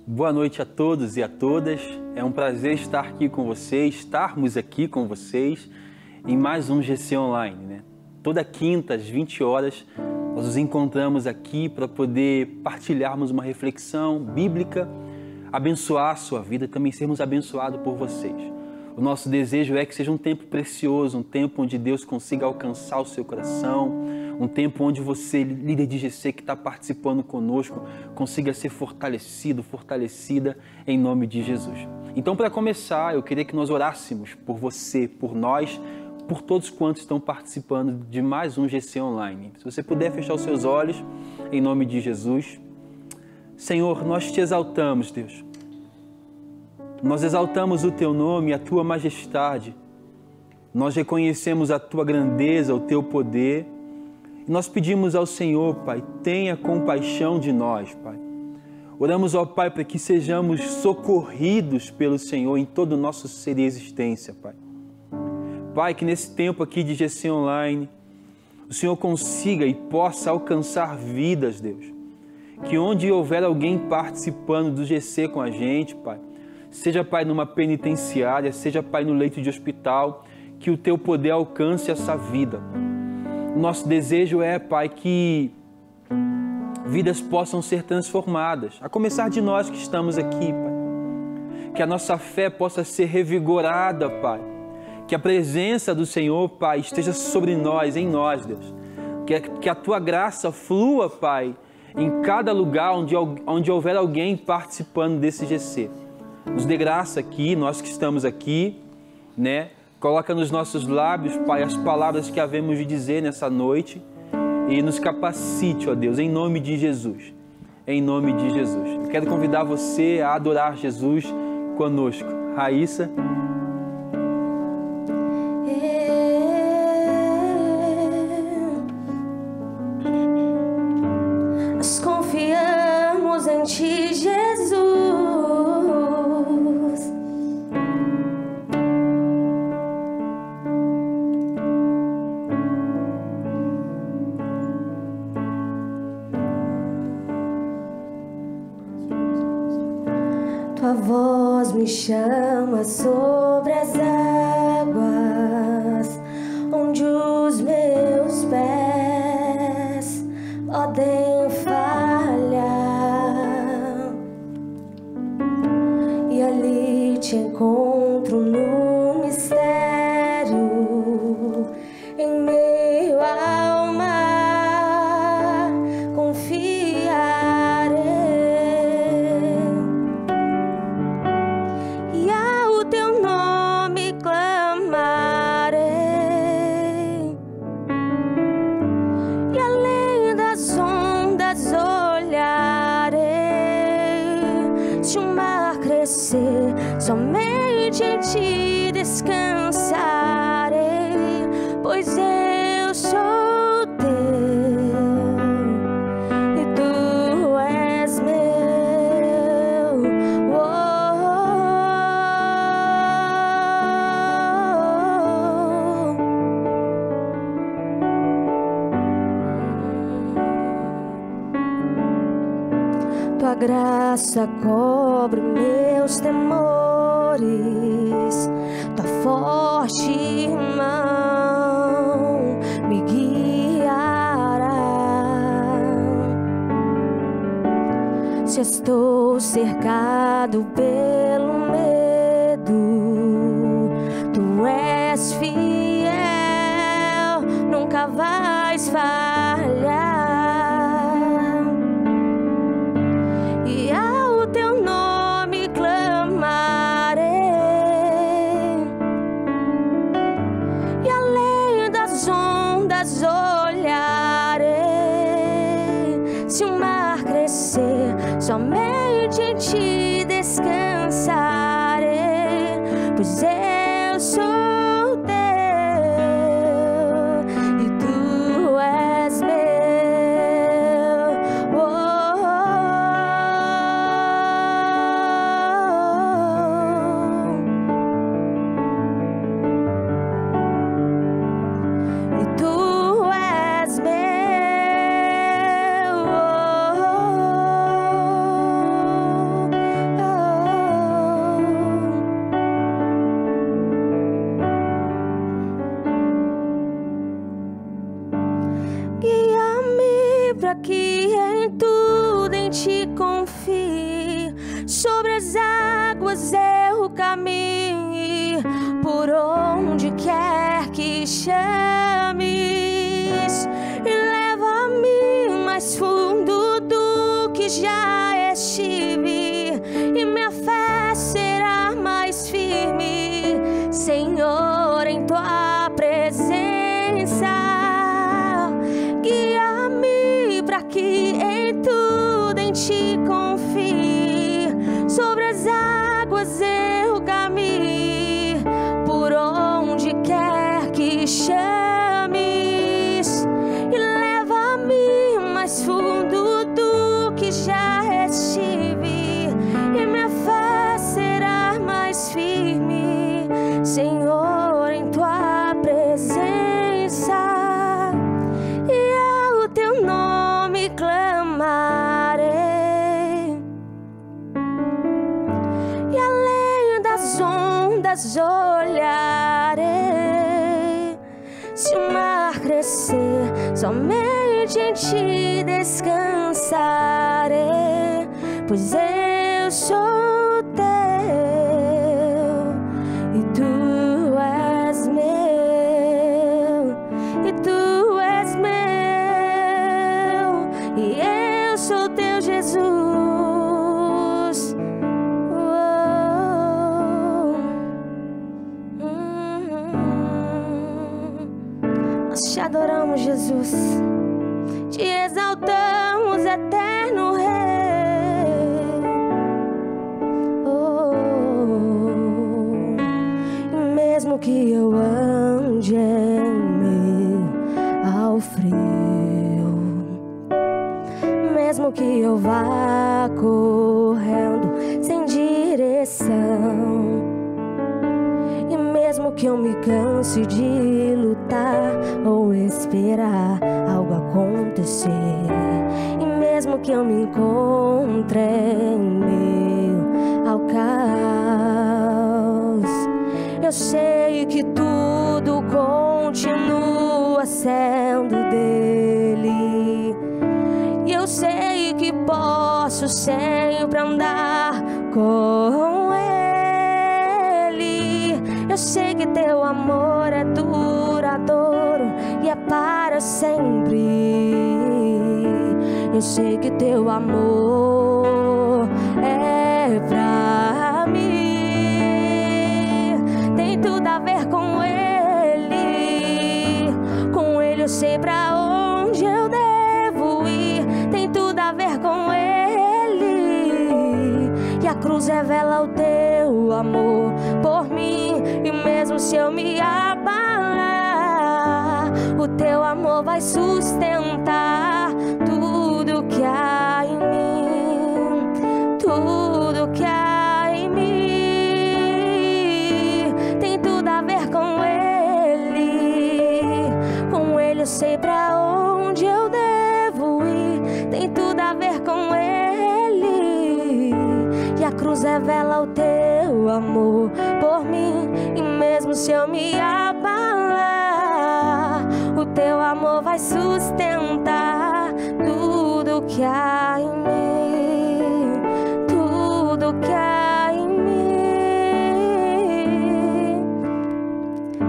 Boa noite a todos e a todas. É um prazer estar aqui com vocês, estarmos aqui com vocês em mais um GC Online, né? Toda quinta às 20 horas nós nos encontramos aqui para poder partilharmos uma reflexão bíblica, abençoar a sua vida e também sermos abençoados por vocês. O nosso desejo é que seja um tempo precioso, um tempo onde Deus consiga alcançar o seu coração, um tempo onde você, líder de GC que está participando conosco, consiga ser fortalecido, fortalecida em nome de Jesus. Então, para começar, eu queria que nós orássemos por você, por nós, por todos quantos estão participando de mais um GC Online. Se você puder fechar os seus olhos, em nome de Jesus. Senhor, nós te exaltamos, Deus. Nós exaltamos o Teu nome e a Tua majestade. Nós reconhecemos a Tua grandeza, o Teu poder. E nós pedimos ao Senhor, Pai, tenha compaixão de nós, Pai. Oramos, ó Pai, para que sejamos socorridos pelo Senhor em todo o nosso ser e existência, Pai. Pai, que nesse tempo aqui de GC Online, o Senhor consiga e possa alcançar vidas, Deus. Que onde houver alguém participando do GC com a gente, Pai, seja, Pai, numa penitenciária, seja, Pai, no leito de hospital, que o Teu poder alcance essa vida. Nosso desejo é, Pai, que vidas possam ser transformadas, a começar de nós que estamos aqui, Pai. Que a nossa fé possa ser revigorada, Pai. Que a presença do Senhor, Pai, esteja sobre nós, em nós, Deus. Que a Tua graça flua, Pai, em cada lugar onde houver alguém participando desse GC. Nos dê graça aqui, nós que estamos aqui, né? Coloca nos nossos lábios, Pai, as palavras que havemos de dizer nessa noite e nos capacite, ó Deus, em nome de Jesus. Em nome de Jesus. Eu quero convidar você a adorar Jesus conosco. Raíssa. Nós confiamos em Ti, Jesus. Tua voz me chama sobre as águas, onde os meus pés podem falhar, e ali te encontro no mistério, em meio ao mar, confiarei, e ao Teu nome clamarei, e além das ondas olharei. Se o mar crescer, somente em Ti descansarei, pois eu sou Teu e Tu és meu. Tua graça cobre meus temores, Tua forte mão me guiará. Se estou cercado pelo medo, Tu és fiel, nunca vais falhar. E ao Teu nome clamarei, e além das ondas olharei. Se o mar crescer, somente em Ti descansarei, pois eu sou Teu e Tu és meu. E Tu és meu. confie. Sobre as águas eu caminhe, por onde quer que chames, e leva-me mais fundo do que já estive, e minha fé será mais firme, Senhor, em tua presença. Guia-me para que em tudo em ti confie. Sobre as águas eu caminhe, por onde quer que chames, e leva-me mais fundo do que já estive, e minha fé será mais firme, Senhor, em tua presença. E ao teu nome clamarei, e além das ondas olharei. Se o mar crescer, somente em ti descansarei, pois eu sou teu e tu és meu, e tu és meu, e eu sou teu, Jesus. Nós te adoramos, Jesus, te exaltamos, eterno Rei. E mesmo que eu ande em meio ao frio, mesmo que eu vá correndo sem direção, e mesmo que eu me canse de lutar ou esperar algo acontecer, e mesmo que eu me encontre em meio ao caos, eu sei que tudo continua sendo dele, e eu sei que posso sempre andar com ele. Eu sei que teu amor é duradouro e é para sempre. Eu sei que teu amor é pra mim. Tem tudo a ver com ele. Com ele eu sei pra onde eu devo ir. Tem tudo a ver com ele. E a cruz revela o teu amor por mim. E mesmo se eu me abalar, o teu amor vai sustentar tudo que há em mim, tudo que há em mim. Tem tudo a ver com ele. Com ele eu sei pra onde eu devo ir. Tem tudo a ver com ele. E a cruz revela o teu amor por mim. E mesmo se eu me abalar, o teu amor vai sustentar tudo que há em mim, tudo que há em mim.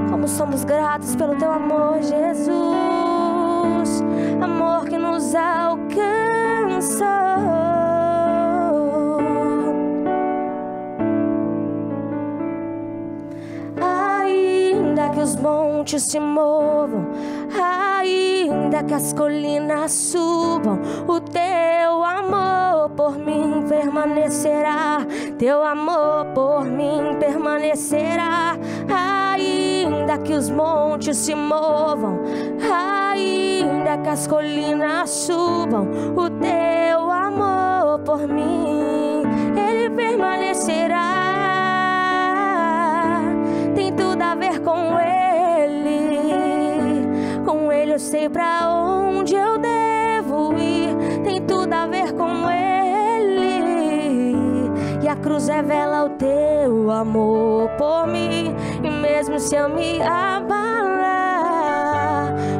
Como somos gratos pelo teu amor, Jesus, amor que nos alcança. Que os montes se movam, ainda que as colinas subam, o teu amor por mim permanecerá. Teu amor por mim permanecerá. Ainda que os montes se movam, ainda que as colinas subam, o teu amor por mim, ele permanecerá. Tem tudo a ver com ele. Com ele eu sei pra onde eu devo ir. Tem tudo a ver com ele. E a cruz revela o teu amor por mim. E mesmo se eu me abalar,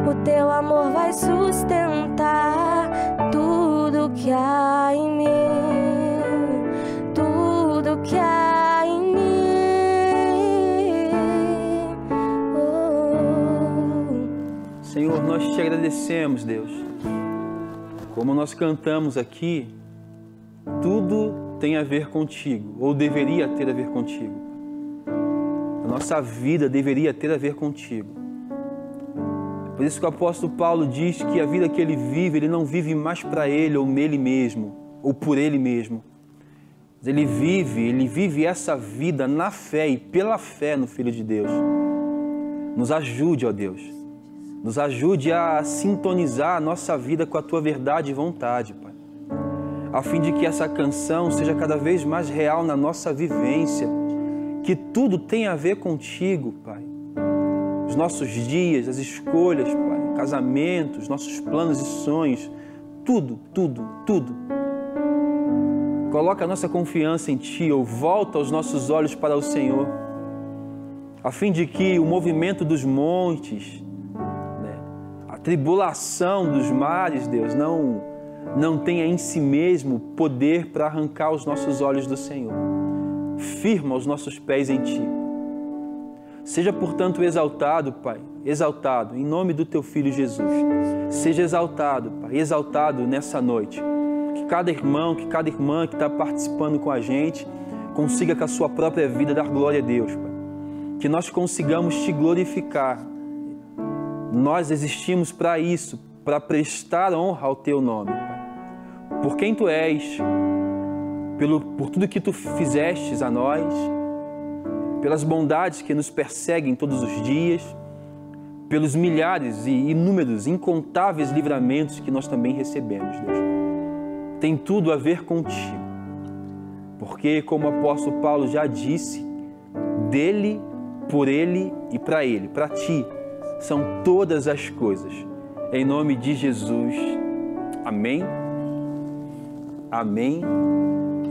o teu amor vai sustentar tudo que há em mim. te agradecemos, Deus. Como nós cantamos aqui, tudo tem a ver contigo, ou deveria ter a ver contigo. A nossa vida deveria ter a ver contigo. Por isso que o apóstolo Paulo diz que a vida que ele vive, ele não vive mais para ele ou nele mesmo, ou por ele mesmo. Ele vive essa vida na fé e pela fé no Filho de Deus. Nos ajude, ó Deus. Nos ajude a sintonizar a nossa vida com a Tua verdade e vontade, Pai. A fim de que essa canção seja cada vez mais real na nossa vivência. Que tudo tenha a ver contigo, Pai. Os nossos dias, as escolhas, Pai, casamentos, nossos planos e sonhos. Tudo, tudo, tudo. Coloca a nossa confiança em Ti, ou volta os nossos olhos para o Senhor, a fim de que o movimento dos montes, a tribulação dos mares, Deus, não tenha em si mesmo poder para arrancar os nossos olhos do Senhor. Firma os nossos pés em Ti. Seja, portanto, exaltado, Pai, exaltado, em nome do Teu Filho Jesus. Seja exaltado, Pai, exaltado nessa noite. Que cada irmão, que cada irmã que está participando com a gente consiga com a sua própria vida dar glória a Deus, Pai. Que nós consigamos Te glorificar. Nós existimos para isso, para prestar honra ao Teu nome, Pai. Por quem Tu és, por tudo que Tu fizestes a nós, pelas bondades que nos perseguem todos os dias, pelos milhares e inúmeros, incontáveis livramentos que nós também recebemos, Deus. Tem tudo a ver contigo, porque, como o apóstolo Paulo já disse, dele, por ele e para Ti, são todas as coisas. Em nome de Jesus, amém, amém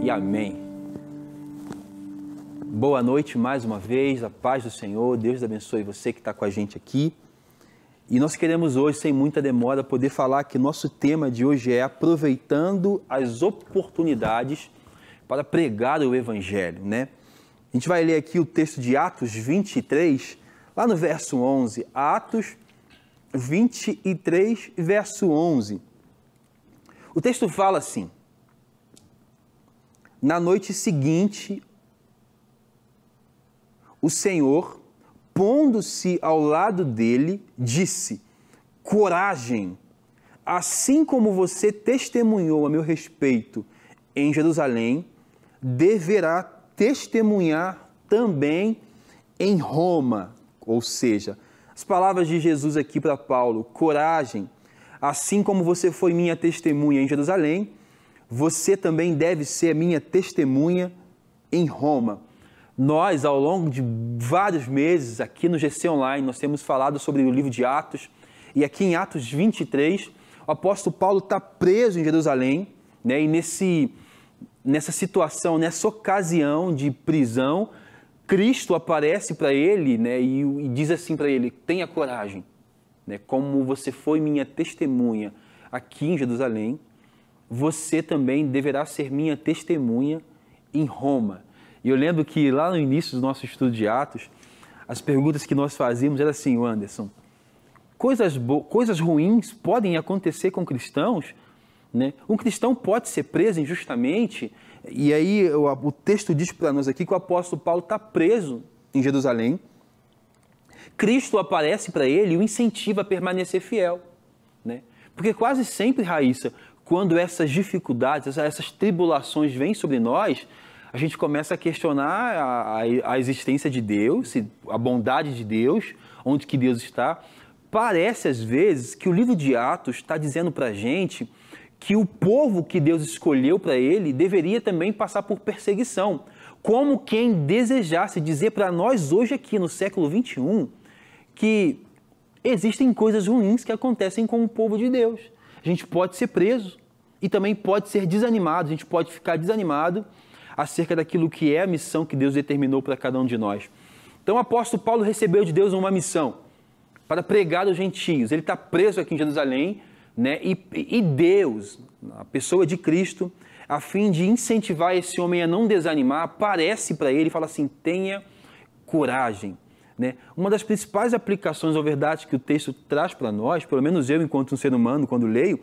e amém. Boa noite mais uma vez, a paz do Senhor, Deus abençoe você que está com a gente aqui. E nós queremos hoje, sem muita demora, poder falar que nosso tema de hoje é aproveitando as oportunidades para pregar o Evangelho, né? A gente vai ler aqui o texto de Atos 23, lá no verso 11. Atos 23, verso 11. O texto fala assim: na noite seguinte, o Senhor, pondo-se ao lado dele, disse: coragem, assim como você testemunhou a meu respeito em Jerusalém, deverá testemunhar também em Roma. Ou seja, as palavras de Jesus aqui para Paulo: coragem, assim como você foi minha testemunha em Jerusalém, você também deve ser minha testemunha em Roma. Nós, ao longo de vários meses, aqui no GC Online, nós temos falado sobre o livro de Atos, e aqui em Atos 23, o apóstolo Paulo está preso em Jerusalém, né? E nessa situação, nessa ocasião de prisão, Cristo aparece para ele, né? E diz assim para ele: tenha coragem, né? Como você foi minha testemunha aqui em Jerusalém, você também deverá ser minha testemunha em Roma. E eu lembro que lá no início do nosso estudo de Atos, as perguntas que nós fazíamos eram assim: Anderson, coisas ruins podem acontecer com cristãos, né? Um cristão pode ser preso injustamente. E aí o texto diz para nós aqui que o apóstolo Paulo está preso em Jerusalém. Cristo aparece para ele e o incentiva a permanecer fiel, né? Porque quase sempre, Raíssa, quando essas dificuldades, essas tribulações vêm sobre nós, a gente começa a questionar a existência de Deus, a bondade de Deus, onde que Deus está. Parece, às vezes, que o livro de Atos está dizendo para a gente que o povo que Deus escolheu para ele deveria também passar por perseguição, como quem desejasse dizer para nós hoje aqui no século 21 que existem coisas ruins que acontecem com o povo de Deus. A gente pode ser preso e também pode ser desanimado, a gente pode ficar desanimado acerca daquilo que é a missão que Deus determinou para cada um de nós. Então o apóstolo Paulo recebeu de Deus uma missão para pregar aos gentios. Ele está preso aqui em Jerusalém, né? E Deus, a pessoa de Cristo, a fim de incentivar esse homem a não desanimar, aparece para ele e fala assim: tenha coragem, né? Uma das principais aplicações ou verdades que o texto traz para nós, pelo menos eu, enquanto um ser humano, quando leio,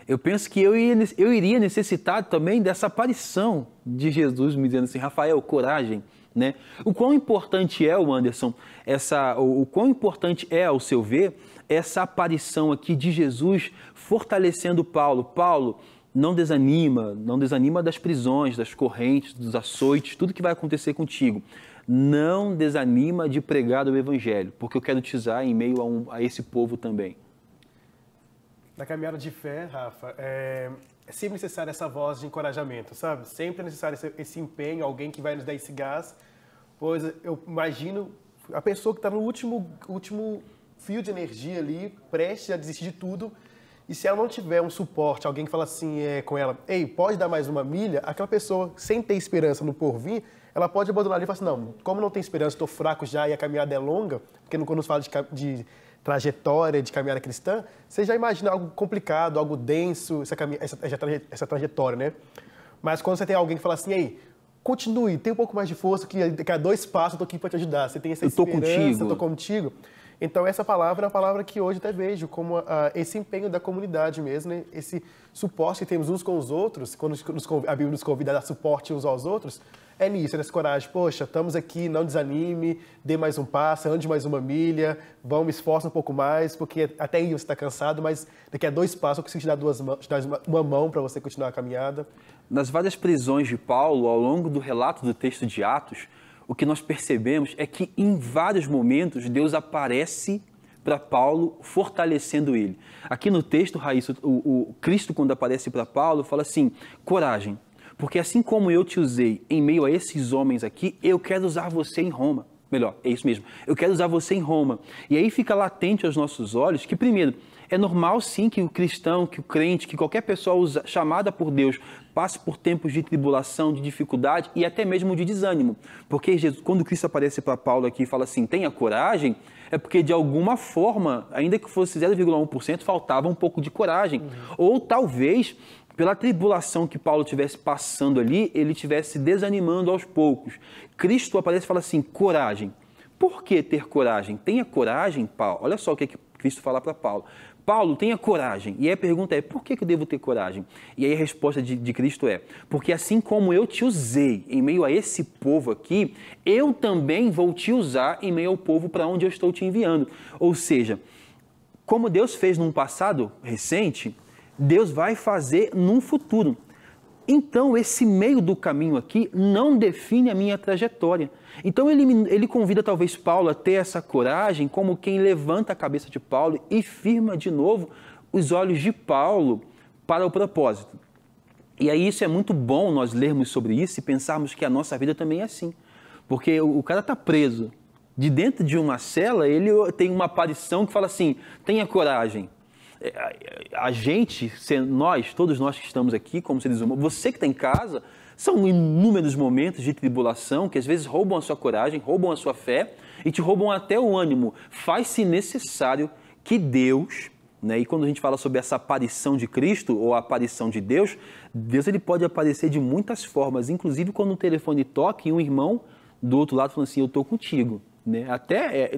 eu penso que eu iria necessitar também dessa aparição de Jesus me dizendo assim, Rafael, coragem, né? O quão importante é, Anderson, o quão importante é, ao seu ver, essa aparição aqui de Jesus fortalecendo Paulo. Paulo, não desanima das prisões, das correntes, dos açoites, tudo que vai acontecer contigo. Não desanima de pregar o Evangelho, porque eu quero te usar em meio a esse povo também. Na caminhada de fé, Rafa, é sempre necessária essa voz de encorajamento, sabe? Sempre é necessário esse empenho, alguém que vai nos dar esse gás, pois eu imagino a pessoa que está no último fio de energia ali, prestes a desistir de tudo, e se ela não tiver um suporte, alguém que fala assim com ela, ei, pode dar mais uma milha, aquela pessoa, sem ter esperança no porvir, ela pode abandonar ali e falar assim, não, como não tem esperança, estou fraco já e a caminhada é longa, porque quando se fala de trajetória, de caminhada cristã, você já imagina algo complicado, algo denso, essa trajetória, né? Mas quando você tem alguém que fala assim, ei, continue, tem um pouco mais de força, que a 2 passos eu estou aqui para te ajudar, você tem essa esperança, eu estou contigo. Então, essa palavra é uma palavra que hoje até vejo como esse empenho da comunidade mesmo, né? Esse suporte que temos uns com os outros, quando a Bíblia nos convida a dar suporte uns aos outros, é nisso, é nessa coragem. Poxa, estamos aqui, não desanime, dê mais um passo, ande mais uma milha, vamos, esforça um pouco mais, porque até aí você está cansado, mas daqui a 2 passos eu consigo te dar uma mão para você continuar a caminhada. Nas várias prisões de Paulo, ao longo do relato do texto de Atos, o que nós percebemos é que em vários momentos Deus aparece para Paulo, fortalecendo ele. Aqui no texto, Raíssa, o Cristo, quando aparece para Paulo, fala assim, coragem, porque assim como eu te usei em meio a esses homens aqui, eu quero usar você em Roma. Melhor, é isso mesmo, eu quero usar você em Roma. E aí fica latente aos nossos olhos que, primeiro, é normal sim que o cristão, que o crente, que qualquer pessoa chamada por Deus passe por tempos de tribulação, de dificuldade e até mesmo de desânimo. Porque Jesus, quando Cristo aparece para Paulo aqui e fala assim, tenha coragem, é porque de alguma forma, ainda que fosse 0,1%, faltava um pouco de coragem. Ou talvez, pela tribulação que Paulo estivesse passando ali, ele estivesse desanimando aos poucos. Cristo aparece e fala assim, coragem. Por que ter coragem? Tenha coragem, Paulo. Olha só o que Cristo fala para Paulo. Paulo, tenha coragem. E aí a pergunta é, por que eu devo ter coragem? E aí a resposta de Cristo é, porque assim como eu te usei em meio a esse povo aqui, eu também vou te usar em meio ao povo para onde eu estou te enviando. Ou seja, como Deus fez num passado recente, Deus vai fazer num futuro. Então, esse meio do caminho aqui não define a minha trajetória. Então, ele convida talvez Paulo a ter essa coragem como quem levanta a cabeça de Paulo e firma de novo os olhos de Paulo para o propósito. E aí isso é muito bom nós lermos sobre isso e pensarmos que a nossa vida também é assim. Porque o cara está preso. De dentro de uma cela, ele tem uma aparição que fala assim, tenha coragem. A gente, todos nós que estamos aqui, como seres humanos, você que está em casa, são inúmeros momentos de tribulação que às vezes roubam a sua coragem, roubam a sua fé e te roubam até o ânimo. Faz-se necessário que Deus, né, e quando a gente fala sobre essa aparição de Cristo ou a aparição de Deus, Deus ele pode aparecer de muitas formas, inclusive quando o telefone toca e um irmão do outro lado fala assim, eu estou contigo. Né?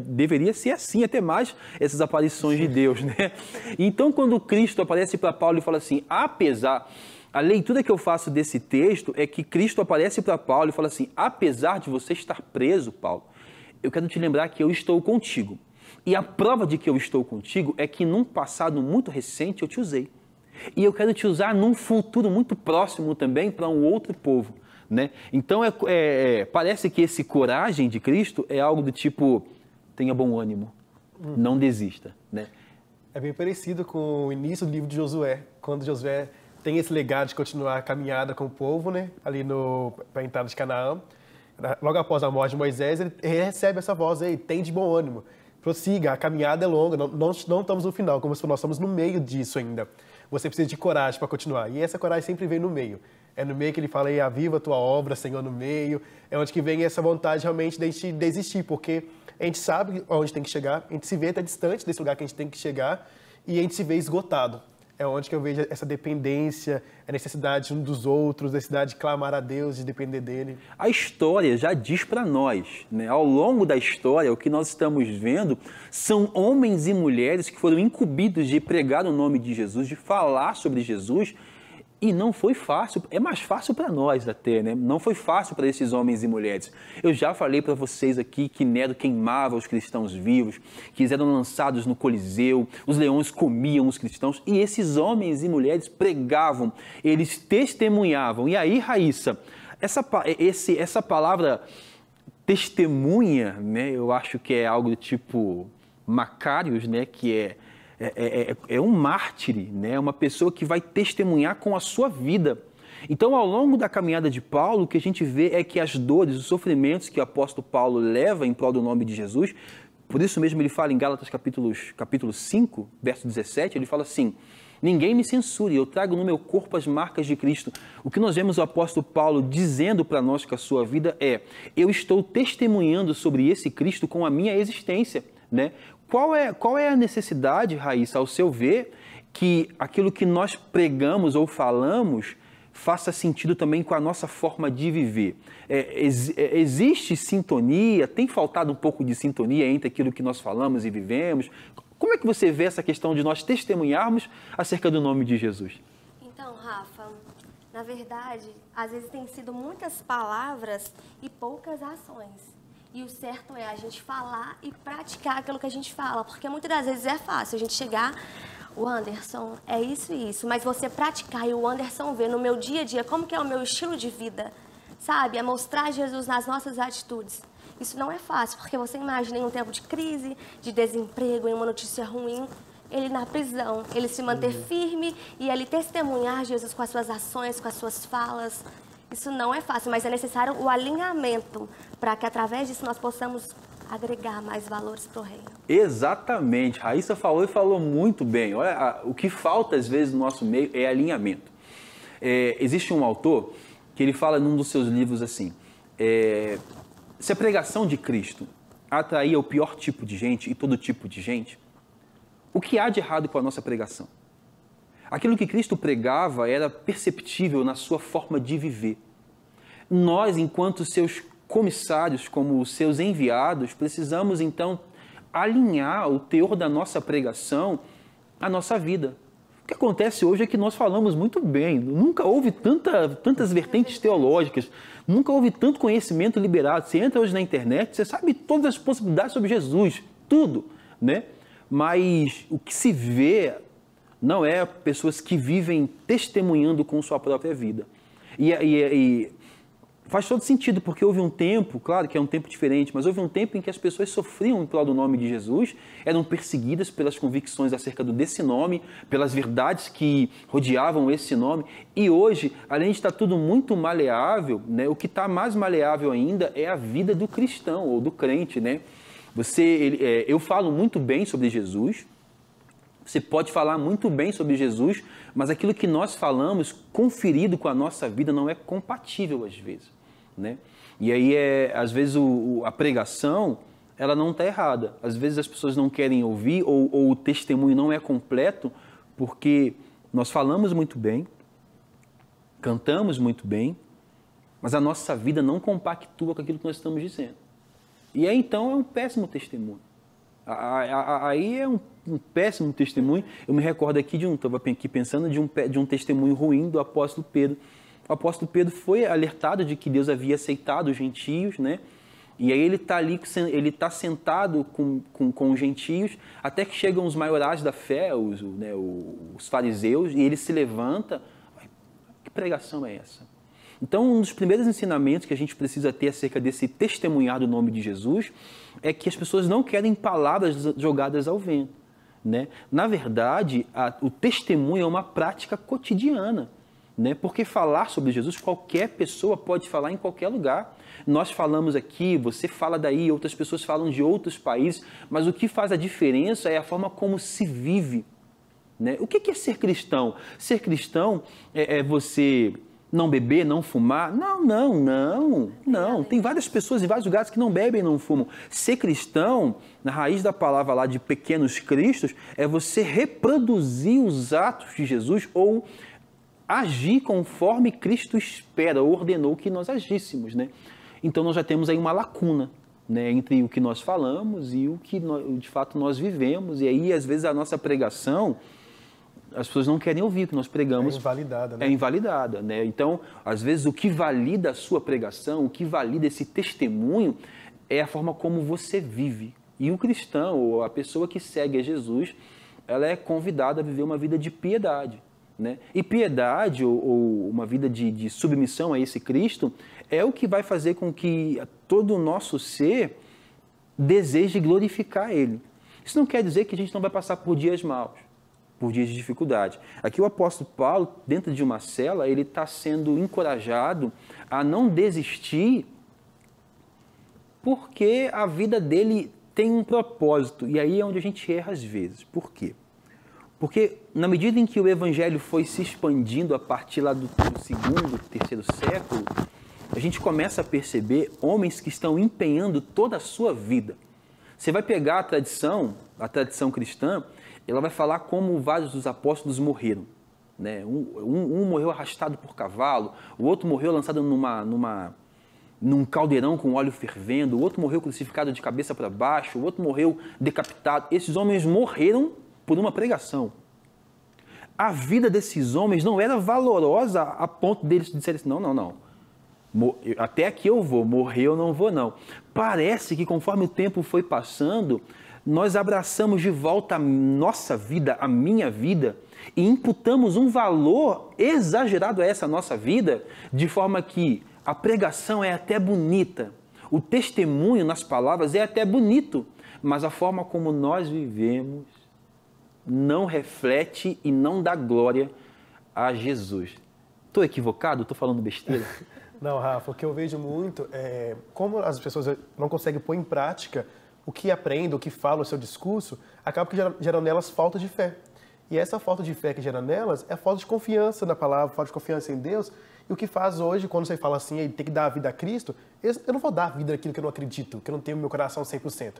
Deveria ser assim, até mais essas aparições de Deus. Né? Então, quando Cristo aparece para Paulo e fala assim, a leitura que eu faço desse texto é que Cristo aparece para Paulo e fala assim, apesar de você estar preso, Paulo, eu quero te lembrar que eu estou contigo. E a prova de que eu estou contigo é que num passado muito recente eu te usei. E eu quero te usar num futuro muito próximo também para um outro povo. Né? Então, parece que esse coragem de Cristo é algo do tipo, tenha bom ânimo, não desista. Né? É bem parecido com o início do livro de Josué, quando Josué tem esse legado de continuar a caminhada com o povo, né? Ali para a entrada de Canaã. Logo após a morte de Moisés, ele recebe essa voz, aí, tem de bom ânimo, prossiga, a caminhada é longa, não estamos no final, como se nós estamos no meio disso ainda. Você precisa de coragem para continuar, e essa coragem sempre vem no meio. É no meio que ele fala, aviva a tua obra, Senhor, no meio. É onde que vem essa vontade realmente de a gente desistir, porque a gente sabe onde tem que chegar, a gente se vê até distante desse lugar que a gente tem que chegar e a gente se vê esgotado. é onde que eu vejo essa dependência, a necessidade uns dos outros, a necessidade de clamar a Deus, de depender dele. A história já diz para nós, né? Ao longo da história, o que nós estamos vendo são homens e mulheres que foram incumbidos de pregar o nome de Jesus, de falar sobre Jesus, e não foi fácil, é mais fácil para nós até, né? Não foi fácil para esses homens e mulheres. Eu já falei para vocês aqui que Nero queimava os cristãos vivos, que eles eram lançados no Coliseu, os leões comiam os cristãos, e esses homens e mulheres pregavam, eles testemunhavam. E aí, Raíssa, essa palavra testemunha, né? Eu acho que é algo do tipo Macários, né? Que é um mártir, né? Uma pessoa que vai testemunhar com a sua vida. Então, ao longo da caminhada de Paulo, o que a gente vê é que as dores, os sofrimentos que o apóstolo Paulo leva em prol do nome de Jesus, por isso mesmo ele fala em Gálatas capítulo 5, verso 17, ele fala assim: ninguém me censure, eu trago no meu corpo as marcas de Cristo. O que nós vemos o apóstolo Paulo dizendo para nós com a sua vida é: eu estou testemunhando sobre esse Cristo com a minha existência, né? Qual é a necessidade, Raíssa, ao seu ver, que aquilo que nós pregamos ou falamos faça sentido também com a nossa forma de viver? Existe sintonia? Tem faltado um pouco de sintonia entre aquilo que nós falamos e vivemos? Como é que você vê essa questão de nós testemunharmos acerca do nome de Jesus? Então, Rafa, na verdade, às vezes tem sido muitas palavras e poucas ações. E o certo é a gente falar e praticar aquilo que a gente fala, porque muitas das vezes é fácil a gente chegar, o Anderson, é isso e isso, mas você praticar e o Anderson ver no meu dia a dia como que é o meu estilo de vida, sabe? É mostrar Jesus nas nossas atitudes. Isso não é fácil, porque você imagina em um tempo de crise, de desemprego, em uma notícia ruim, ele na prisão, ele se manter firme e ele testemunhar Jesus com as suas ações, com as suas falas. Isso não é fácil, mas é necessário o alinhamento para que, através disso, nós possamos agregar mais valores para o reino. Exatamente. Raíssa falou e falou muito bem. Olha, o que falta, às vezes, no nosso meio é alinhamento. Existe um autor que ele fala num dos seus livros assim, se a pregação de Cristo atraía o pior tipo de gente e todo tipo de gente, o que há de errado com a nossa pregação? Aquilo que Cristo pregava era perceptível na sua forma de viver. Nós, enquanto seus comissários, como os seus enviados, precisamos, então, alinhar o teor da nossa pregação à nossa vida. O que acontece hoje é que nós falamos muito bem. Nunca houve tantas vertentes teológicas, nunca houve tanto conhecimento liberado. Você entra hoje na internet, você sabe todas as possibilidades sobre Jesus, tudo, né? Mas o que se vê não é pessoas que vivem testemunhando com sua própria vida. E faz todo sentido, porque houve um tempo, claro que é um tempo diferente, mas houve um tempo em que as pessoas sofriam em prol do nome de Jesus, eram perseguidas pelas convicções acerca desse nome, pelas verdades que rodeavam esse nome. E hoje, além de estar tudo muito maleável, né, o que está mais maleável ainda é a vida do cristão ou do crente, né? Eu falo muito bem sobre Jesus. Você pode falar muito bem sobre Jesus, mas aquilo que nós falamos, conferido com a nossa vida, não é compatível às vezes, né? E aí, às vezes, a pregação, ela não está errada. Às vezes as pessoas não querem ouvir ou o testemunho não é completo, porque nós falamos muito bem, cantamos muito bem, mas a nossa vida não compactua com aquilo que nós estamos dizendo. E aí, então, é um péssimo testemunho. Aí é um péssimo testemunho. Eu me recordo aqui estava aqui pensando de um testemunho ruim do apóstolo Pedro. O apóstolo Pedro foi alertado de que Deus havia aceitado os gentios, né? E aí ele está ali, ele está sentado com os gentios, até que chegam os maiorais da fé, os fariseus, e ele se levanta. Que pregação é essa? Então, um dos primeiros ensinamentos que a gente precisa ter acerca desse testemunhar do nome de Jesus é que as pessoas não querem palavras jogadas ao vento, né? Na verdade, o testemunho é uma prática cotidiana, né? Porque falar sobre Jesus, qualquer pessoa pode falar em qualquer lugar. Nós falamos aqui, você fala daí, outras pessoas falam de outros países, mas o que faz a diferença é a forma como se vive, né? O que é ser cristão? Ser cristão é você Não beber, não fumar? Não. Tem várias pessoas em vários lugares que não bebem e não fumam. Ser cristão, na raiz da palavra lá de pequenos cristos, é você reproduzir os atos de Jesus ou agir conforme Cristo espera, ou ordenou que nós agíssemos, né? Então nós já temos aí uma lacuna, né, entre o que nós falamos e o que de fato nós vivemos. E aí, às vezes, a nossa pregação, as pessoas não querem ouvir o que nós pregamos. É invalidada, né? É invalidada, né? Então, às vezes, o que valida a sua pregação, o que valida esse testemunho, é a forma como você vive. E o cristão, ou a pessoa que segue a Jesus, ela é convidada a viver uma vida de piedade, né? E piedade, ou uma vida de submissão a esse Cristo, é o que vai fazer com que todo o nosso ser deseje glorificar Ele. Isso não quer dizer que a gente não vai passar por dias maus, por dias de dificuldade. Aqui o apóstolo Paulo, dentro de uma cela, ele está sendo encorajado a não desistir, porque a vida dele tem um propósito. E aí é onde a gente erra às vezes. Por quê? Porque na medida em que o evangelho foi se expandindo a partir lá do segundo, terceiro século, a gente começa a perceber homens que estão empenhando toda a sua vida. Você vai pegar a tradição cristã, ela vai falar como vários dos apóstolos morreram, né? Um morreu arrastado por cavalo, o outro morreu lançado num caldeirão com óleo fervendo, o outro morreu crucificado de cabeça para baixo, o outro morreu decapitado. Esses homens morreram por uma pregação. A vida desses homens não era valorosa a ponto deles disserem assim, não. Até aqui eu vou, morrer eu não vou não. Parece que conforme o tempo foi passando, nós abraçamos de volta a nossa vida, a minha vida, e imputamos um valor exagerado a essa nossa vida, de forma que a pregação é até bonita, o testemunho nas palavras é até bonito, mas a forma como nós vivemos não reflete e não dá glória a Jesus. Estou equivocado? Estou falando besteira? Não, Rafa, o que eu vejo muito é como as pessoas não conseguem pôr em prática o que aprendem, o que falam, o seu discurso, acaba que gera nelas falta de fé. E essa falta de fé que gera nelas é falta de confiança na palavra, falta de confiança em Deus. E o que faz hoje, quando você fala assim, tem que dar a vida a Cristo, eu não vou dar a vida àquilo que eu não acredito, que eu não tenho no meu coração 100%.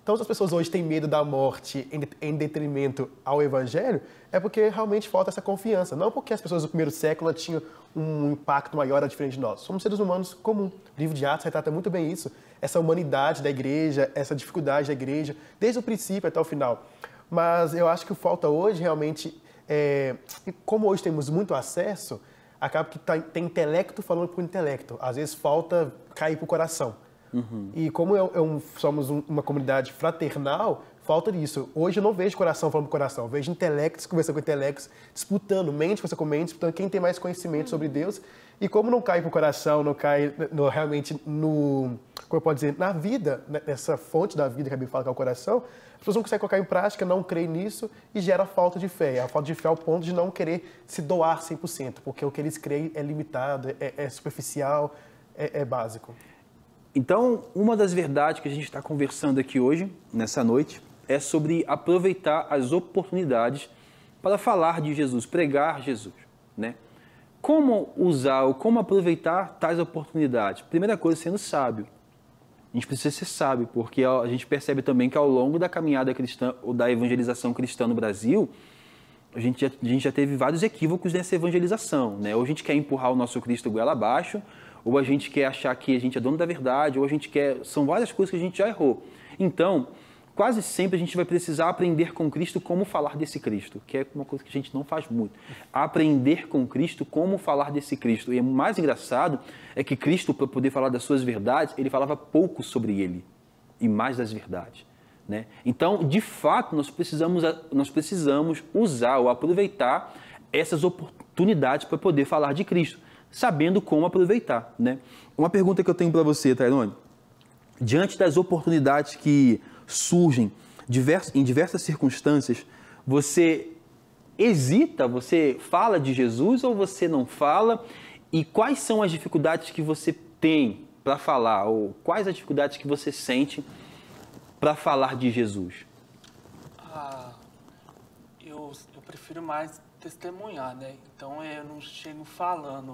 Então, se as pessoas hoje têm medo da morte em detrimento ao Evangelho, é porque realmente falta essa confiança. Não porque as pessoas do primeiro século tinham um impacto maior, era diferente de nós. Somos seres humanos comuns. O livro de Atos retrata muito bem isso. Essa humanidade da igreja, essa dificuldade da igreja, desde o princípio até o final. Mas eu acho que o que falta hoje realmente como hoje temos muito acesso, acaba que tem intelecto falando por intelecto. Às vezes falta cair para o coração. Uhum. E como somos uma comunidade fraternal, falta disso. Hoje eu não vejo coração falando com coração, eu vejo intelectos conversando com intelectos, disputando, mente conversa com mente, disputando quem tem mais conhecimento sobre Deus. E como não cai para o coração, não cai realmente como eu posso dizer, na vida, nessa fonte da vida que a Bíblia fala que é o coração, as pessoas não conseguem colocar em prática, não creem nisso e gera falta de fé. A falta de fé ao ponto de não querer se doar 100%, porque o que eles creem é limitado, é superficial, é básico. Então, uma das verdades que a gente está conversando aqui hoje, nessa noite, é sobre aproveitar as oportunidades para falar de Jesus, pregar Jesus, né? Como usar ou como aproveitar tais oportunidades? Primeira coisa, sendo sábio. A gente precisa ser sábio, porque a gente percebe também que ao longo da caminhada cristã ou da evangelização cristã no Brasil, a gente já teve vários equívocos nessa evangelização, né? Ou a gente quer empurrar o nosso Cristo goela abaixo, ou a gente quer achar que a gente é dono da verdade, ou a gente quer... São várias coisas que a gente já errou. Então, quase sempre a gente vai precisar aprender com Cristo como falar desse Cristo, que é uma coisa que a gente não faz muito. Aprender com Cristo como falar desse Cristo. E o mais engraçado é que Cristo, para poder falar das suas verdades, ele falava pouco sobre ele e mais das verdades, né? Então, de fato, nós precisamos usar ou aproveitar essas oportunidades para poder falar de Cristo, sabendo como aproveitar, né? Uma pergunta que eu tenho para você, Tairone, diante das oportunidades que surgem em diversas circunstâncias, você hesita, você fala de Jesus ou você não fala? E quais são as dificuldades que você tem para falar? Ou quais as dificuldades que você sente para falar de Jesus? Eu prefiro mais testemunhar, né? Então eu não chego falando.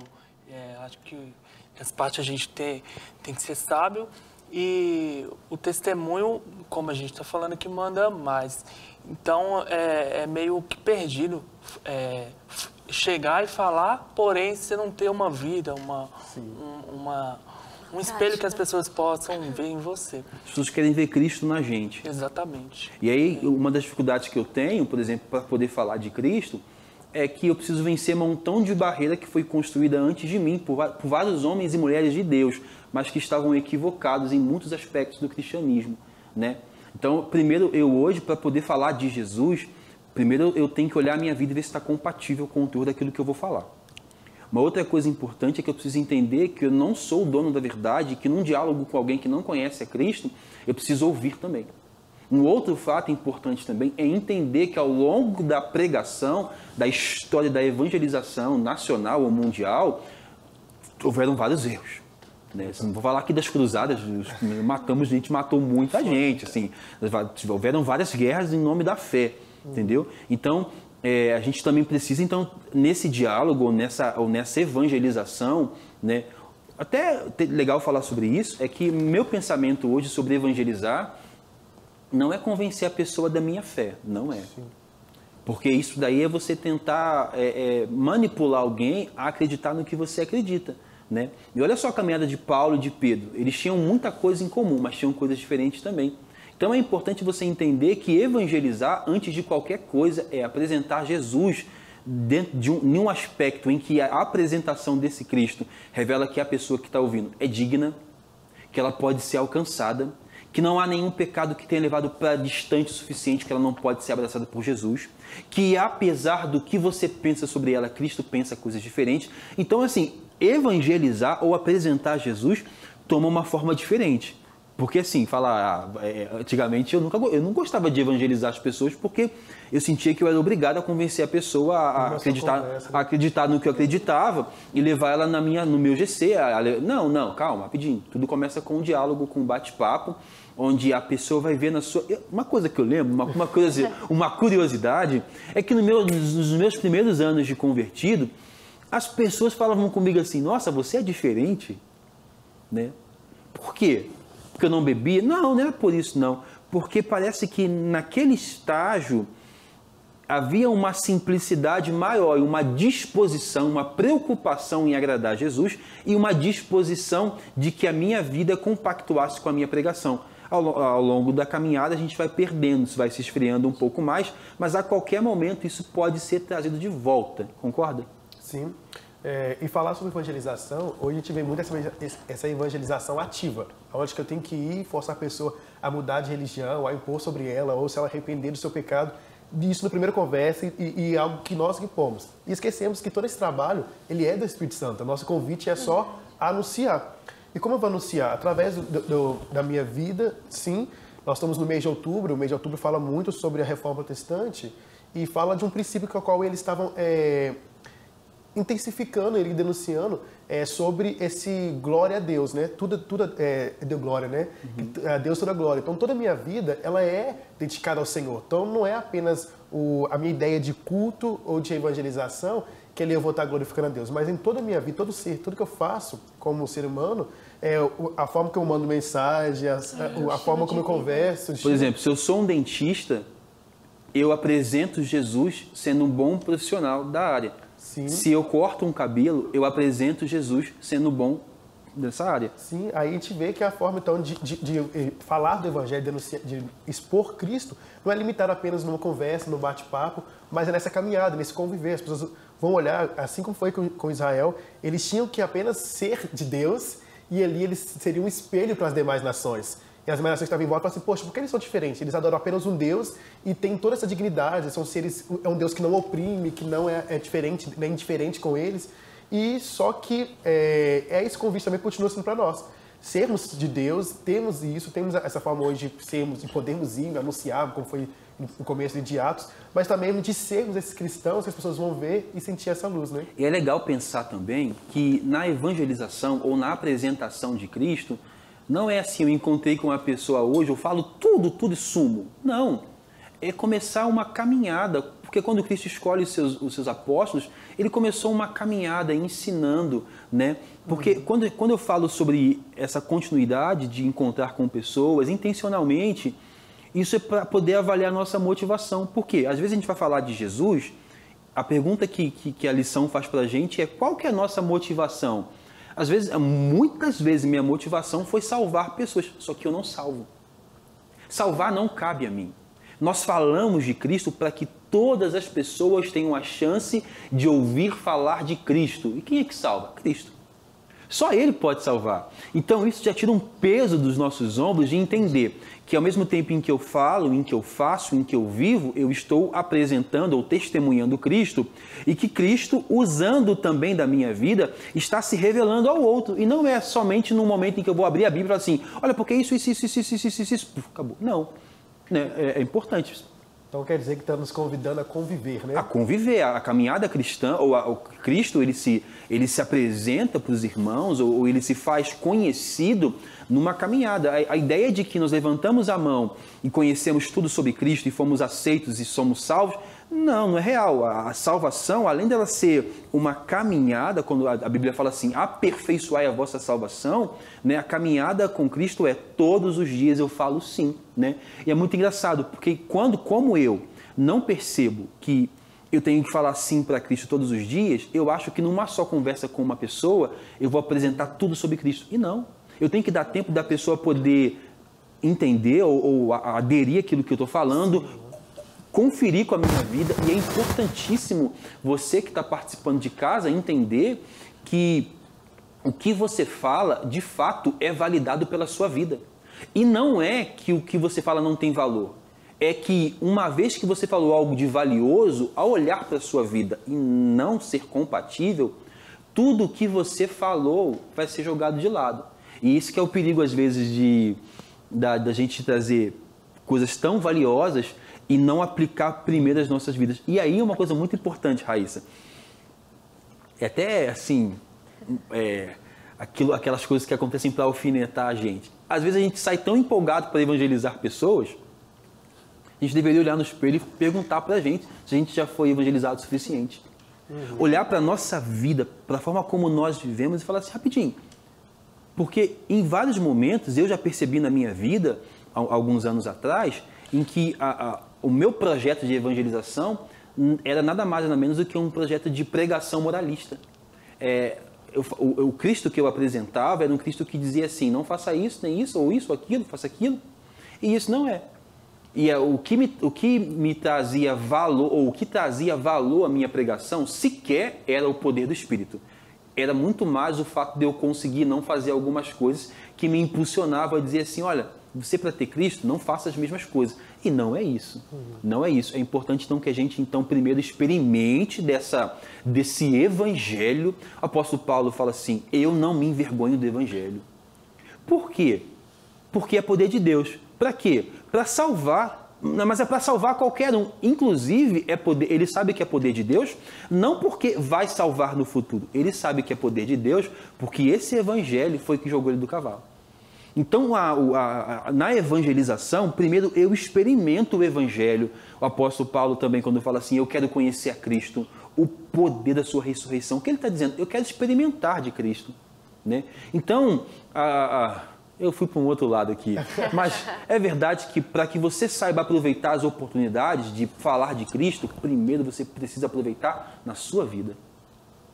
Acho que essa parte a gente tem que ser sábio. E o testemunho, como a gente está falando aqui, manda mais. Então, é meio que perdido chegar e falar, porém, você não ter uma vida, um espelho que as pessoas possam ver em você. As pessoas querem ver Cristo na gente. Exatamente. E aí, uma das dificuldades que eu tenho, por exemplo, para poder falar de Cristo, é que eu preciso vencer um montão de barreira que foi construída antes de mim, por vários homens e mulheres de Deus, mas que estavam equivocados em muitos aspectos do cristianismo, né? Então, primeiro, eu hoje, para poder falar de Jesus, primeiro eu tenho que olhar a minha vida e ver se está compatível com o conteúdo daquilo que eu vou falar. Uma outra coisa importante é que eu preciso entender que eu não sou o dono da verdade, e que num diálogo com alguém que não conhece a Cristo, eu preciso ouvir também. Um outro fato importante também é entender que ao longo da pregação, da história da evangelização nacional ou mundial, houveram vários erros. Né? Não vou falar aqui das cruzadas, a gente matou muita gente. Assim, houveram várias guerras em nome da fé, entendeu? Então, a gente também precisa, nesse diálogo ou nessa evangelização, né? Até legal falar sobre isso, é que meu pensamento hoje sobre evangelizar não é convencer a pessoa da minha fé, não é. Sim. Porque isso daí é você tentar manipular alguém a acreditar no que você acredita, né? E olha só a caminhada de Paulo e de Pedro. Eles tinham muita coisa em comum, mas tinham coisas diferentes também. Então é importante você entender que evangelizar, antes de qualquer coisa, é apresentar Jesus dentro de um aspecto em que a apresentação desse Cristo revela que a pessoa que está ouvindo é digna, que ela pode ser alcançada, que não há nenhum pecado que tenha levado para distante o suficiente que ela não pode ser abraçada por Jesus, que apesar do que você pensa sobre ela, Cristo pensa coisas diferentes. Então, assim, evangelizar ou apresentar Jesus toma uma forma diferente. Porque, assim, antigamente eu não gostava de evangelizar as pessoas porque eu sentia que eu era obrigado a convencer a pessoa a acreditar no que eu acreditava e levar ela no meu GC. Não, calma, rapidinho. Tudo começa com um diálogo, com um bate-papo, onde a pessoa vai ver na sua... Uma coisa que eu lembro, uma curiosidade, é que nos meus primeiros anos de convertido, as pessoas falavam comigo assim, nossa, você é diferente, né? Por quê? Porque eu não bebia? Não era por isso, não. Porque parece que naquele estágio havia uma simplicidade maior e uma disposição, uma preocupação em agradar a Jesus e uma disposição de que a minha vida compactuasse com a minha pregação. Ao longo da caminhada a gente vai perdendo, isso vai se esfriando um pouco mais, mas a qualquer momento isso pode ser trazido de volta, concorda? Sim. E falar sobre evangelização, hoje a gente vê muito essa evangelização ativa, onde que eu tenho que ir forçar a pessoa a mudar de religião, a impor sobre ela, ou se ela arrepender do seu pecado, isso no primeiro conversa e algo que nós que pomos. E esquecemos que todo esse trabalho, ele é do Espírito Santo, o nosso convite é só anunciar. E como eu vou anunciar? Através da minha vida, sim, nós estamos no mês de outubro, o mês de outubro fala muito sobre a Reforma Protestante e fala de um princípio com o qual eles estavam... intensificando e denunciando sobre esse glória a Deus, né? Tudo deu glória, né? Uhum. A Deus toda glória. Então, toda a minha vida, ela é dedicada ao Senhor. Então, não é apenas a minha ideia de culto ou de evangelização que eu vou estar glorificando a Deus, mas em toda a minha vida, todo ser, tudo que eu faço como ser humano, a forma que eu mando mensagem, a forma como eu converso. Por exemplo, se eu sou um dentista, eu apresento Jesus sendo um bom profissional da área. Sim. Se eu corto um cabelo, eu apresento Jesus sendo bom dessa área. Sim, aí a gente vê que a forma, então, de falar do Evangelho, de expor Cristo, não é limitado apenas numa conversa, num bate-papo, mas é nessa caminhada, nesse conviver. As pessoas vão olhar, assim como foi com Israel, eles tinham que apenas ser de Deus e ali eles seriam um espelho para as demais nações. E as demais nações que estavam em volta falaram assim, poxa, por que eles são diferentes? Eles adoram apenas um Deus e têm toda essa dignidade, são seres, é um Deus que não oprime, que não é diferente, nem indiferente com eles. E só que esse convite também continua sendo para nós. Sermos de Deus, temos isso, temos essa forma hoje de sermos, de podermos ir, anunciar, como foi no começo de Atos, mas também de sermos esses cristãos que as pessoas vão ver e sentir essa luz, né? E é legal pensar também que na evangelização ou na apresentação de Cristo, não é assim, eu encontrei com uma pessoa hoje, eu falo tudo e sumo. Não. É começar uma caminhada, Porque quando Cristo escolhe os seus apóstolos, ele começou uma caminhada ensinando, né? Porque quando eu falo sobre essa continuidade de encontrar com pessoas, intencionalmente, isso é para poder avaliar a nossa motivação. Por quê? Às vezes a gente vai falar de Jesus, a pergunta que a lição faz para a gente é qual que é a nossa motivação? Às vezes, muitas vezes minha motivação foi salvar pessoas, só que eu não salvo. Salvar não cabe a mim. Nós falamos de Cristo para que todas as pessoas tenham a chance de ouvir falar de Cristo. E quem é que salva? Cristo. Só Ele pode salvar. Então isso já tira um peso dos nossos ombros de entender que ao mesmo tempo em que eu falo, em que eu faço, em que eu vivo, eu estou apresentando ou testemunhando Cristo e que Cristo, usando também da minha vida, está se revelando ao outro. E não é somente no momento em que eu vou abrir a Bíblia e falar assim, olha, porque isso, acabou. Não, né? É importante. Então quer dizer que está nos convidando a conviver, né? A conviver. A caminhada cristã, o Cristo, ele se apresenta para os irmãos, ou ele se faz conhecido numa caminhada. A ideia de que nós levantamos a mão e conhecemos tudo sobre Cristo e fomos aceitos e somos salvos, não é real. A salvação, além dela ser uma caminhada, quando a Bíblia fala assim, aperfeiçoai a vossa salvação, né? A caminhada com Cristo é todos os dias eu falo sim, né? E é muito engraçado, porque como eu não percebo que eu tenho que falar sim para Cristo todos os dias, eu acho que numa só conversa com uma pessoa, eu vou apresentar tudo sobre Cristo. E não. Eu tenho que dar tempo da pessoa poder entender ou aderir àquilo que eu estou falando, conferir com a minha vida, e é importantíssimo você que está participando de casa entender que o que você fala, de fato, é validado pela sua vida. E não é que o que você fala não tem valor. É que uma vez que você falou algo de valioso, ao olhar para a sua vida e não ser compatível, tudo o que você falou vai ser jogado de lado. E isso que é o perigo, às vezes, da gente trazer coisas tão valiosas e não aplicar primeiro as nossas vidas. E aí uma coisa muito importante, Raíssa, é até assim, aquelas coisas que acontecem para alfinetar a gente. Às vezes a gente sai tão empolgado para evangelizar pessoas, a gente deveria olhar no espelho e perguntar para a gente se a gente já foi evangelizado o suficiente. Olhar para a nossa vida, para a forma como nós vivemos e falar assim, rapidinho, porque em vários momentos eu já percebi na minha vida, alguns anos atrás, em que o meu projeto de evangelização era nada mais nada menos do que um projeto de pregação moralista. O Cristo que eu apresentava era um Cristo que dizia assim, não faça isso, nem isso, ou isso, ou aquilo, faça aquilo. E isso não é. E o que me trazia valor, ou o que trazia valor à minha pregação, sequer era o poder do Espírito. Era muito mais o fato de eu conseguir não fazer algumas coisas que me impulsionavam a dizer assim, olha, você para ter Cristo, não faça as mesmas coisas. E não é isso. Não é isso. É importante então que a gente então primeiro experimente desse evangelho. O apóstolo Paulo fala assim, eu não me envergonho do evangelho. Por quê? Porque é poder de Deus. Para quê? Para salvar. Mas é para salvar qualquer um. Inclusive, ele sabe que é poder de Deus, não porque vai salvar no futuro. Ele sabe que é poder de Deus, porque esse evangelho foi que jogou ele do cavalo. Então, na evangelização, primeiro eu experimento o evangelho. O apóstolo Paulo também, quando fala assim, eu quero conhecer a Cristo, o poder da sua ressurreição. O que ele está dizendo? Eu quero experimentar de Cristo. Né? Então, eu fui para um outro lado aqui. Mas é verdade que para que você saiba aproveitar as oportunidades de falar de Cristo, primeiro você precisa aproveitar na sua vida.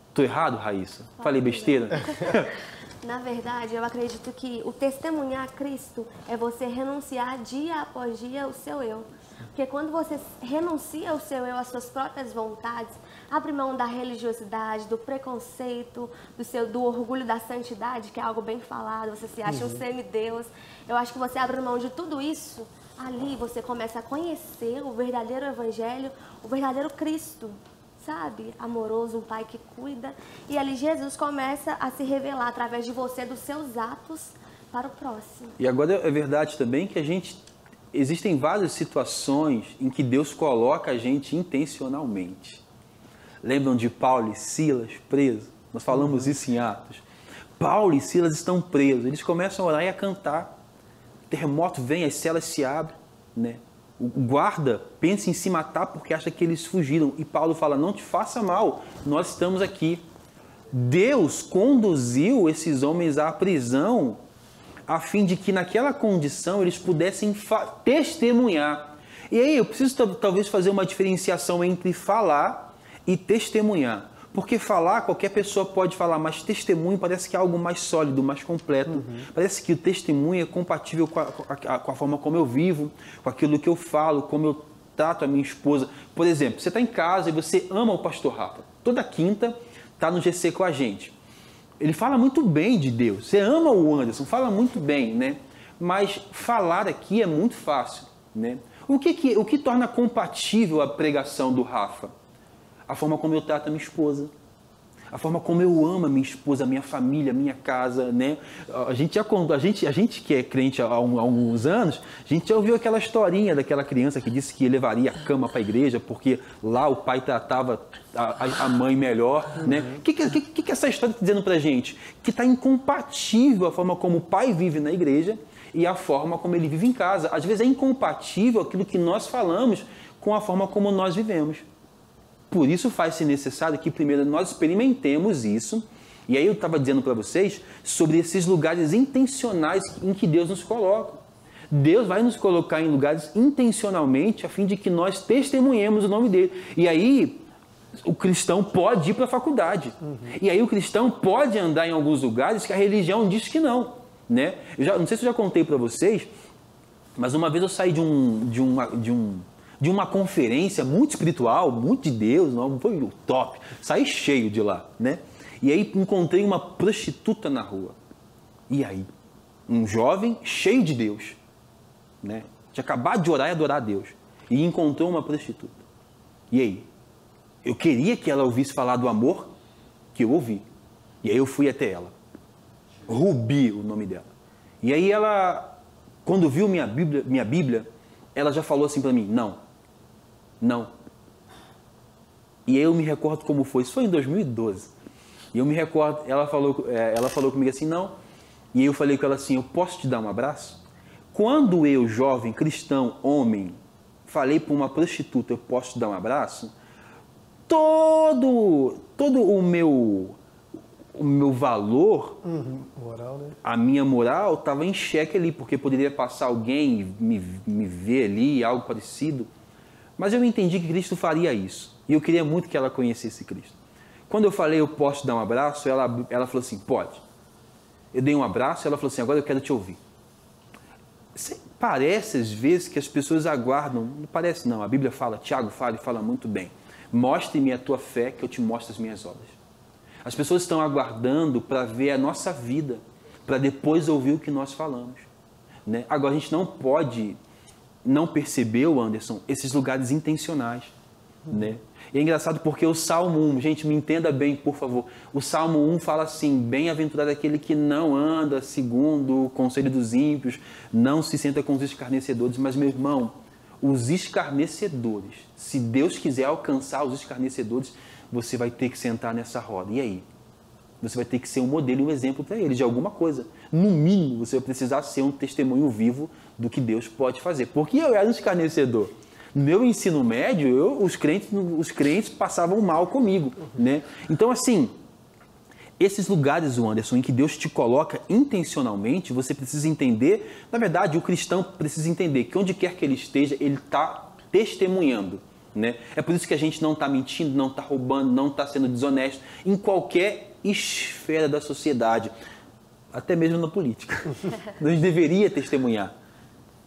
Estou errado, Raíssa? Falei besteira? Na verdade, eu acredito que o testemunhar Cristo é você renunciar dia após dia o seu eu. Porque quando você renuncia o seu eu, às suas próprias vontades, abre mão da religiosidade, do preconceito, do orgulho da santidade, que é algo bem falado, você se acha um semideus. Eu acho que você abre mão de tudo isso, ali você começa a conhecer o verdadeiro evangelho, o verdadeiro Cristo. Sabe? Amoroso, um pai que cuida. E ali Jesus começa a se revelar através de você, dos seus atos para o próximo. E agora é verdade também que existem várias situações em que Deus coloca a gente intencionalmente. Lembram de Paulo e Silas presos? Nós falamos isso em Atos. Paulo e Silas estão presos. Eles começam a orar e a cantar. O terremoto vem, as celas se abrem, né? O guarda pensa em se matar porque acha que eles fugiram. E Paulo fala, não te faça mal, nós estamos aqui. Deus conduziu esses homens à prisão a fim de que naquela condição eles pudessem testemunhar. E aí eu preciso talvez fazer uma diferenciação entre falar e testemunhar. Porque falar, qualquer pessoa pode falar, mas testemunho parece que é algo mais sólido, mais completo. Parece que o testemunho é compatível com a forma como eu vivo, com aquilo que eu falo, como eu trato a minha esposa. Por exemplo, você está em casa e você ama o pastor Rafa. Toda quinta está no GC com a gente. Ele fala muito bem de Deus. Você ama o Anderson, fala muito bem, né? Mas falar aqui é muito fácil, né? O que torna compatível a pregação do Rafa? A forma como eu trato a minha esposa, a forma como eu amo a minha esposa, a minha família, a minha casa, né? A gente que é crente há alguns anos, a gente já ouviu aquela historinha daquela criança que disse que levaria a cama para a igreja porque lá o pai tratava a mãe melhor, né? O que essa história está dizendo para a gente? Que está incompatível a forma como o pai vive na igreja e a forma como ele vive em casa. Às vezes é incompatível aquilo que nós falamos com a forma como nós vivemos. Por isso faz-se necessário que primeiro nós experimentemos isso. E aí eu estava dizendo para vocês sobre esses lugares intencionais em que Deus nos coloca. Deus vai nos colocar em lugares intencionalmente a fim de que nós testemunhemos o nome dele. E aí o cristão pode ir para a faculdade. E aí o cristão pode andar em alguns lugares que a religião diz que não, né? Não sei se eu já contei para vocês, mas uma vez eu saí de uma conferência muito espiritual, muito de Deus, não foi o top, saí cheio de lá, né? E aí encontrei uma prostituta na rua. E aí? Um jovem cheio de Deus, né? Tinha acabado de orar e adorar a Deus. E encontrou uma prostituta. E aí? Eu queria que ela ouvisse falar do amor que eu ouvi. E aí eu fui até ela. Rubi, o nome dela. E aí ela, quando viu minha Bíblia, ela já falou assim para mim, não. E aí eu me recordo como foi. Isso foi em 2012. E eu me recordo, ela falou comigo assim, não. E aí eu falei com ela assim, eu posso te dar um abraço? Quando eu, jovem, cristão, homem, falei para uma prostituta, eu posso te dar um abraço? Todo o meu valor, moral, né? A minha moral estava em xeque ali, porque poderia passar alguém e me ver ali, algo parecido. Mas eu entendi que Cristo faria isso. E eu queria muito que ela conhecesse Cristo. Quando eu falei, eu posso te dar um abraço, ela falou assim, pode. Eu dei um abraço e ela falou assim, agora eu quero te ouvir. Parece às vezes que as pessoas aguardam, não parece não, a Bíblia fala, Tiago fala e fala muito bem. Mostre-me a tua fé que eu te mostro as minhas obras. As pessoas estão aguardando para ver a nossa vida, para depois ouvir o que nós falamos, né? Agora, a gente não pode não perceber, Anderson, esses lugares intencionais, né? E é engraçado porque o Salmo 1, gente, me entenda bem, por favor. O Salmo 1 fala assim, bem-aventurado aquele que não anda segundo o conselho dos ímpios, não se senta com os escarnecedores, mas, meu irmão, os escarnecedores, se Deus quiser alcançar os escarnecedores, você vai ter que sentar nessa roda. E aí? Você vai ter que ser um modelo e um exemplo para eles de alguma coisa. No mínimo, você vai precisar ser um testemunho vivo do que Deus pode fazer. Porque eu era um escarnecedor. No meu ensino médio, os crentes passavam mal comigo, né? Então, assim, esses lugares, Anderson, em que Deus te coloca intencionalmente, você precisa entender, na verdade, o cristão precisa entender que onde quer que ele esteja, ele está testemunhando, né? É por isso que a gente não está mentindo, não está roubando, não está sendo desonesto em qualquer esfera da sociedade, até mesmo na política. A gente deveria testemunhar.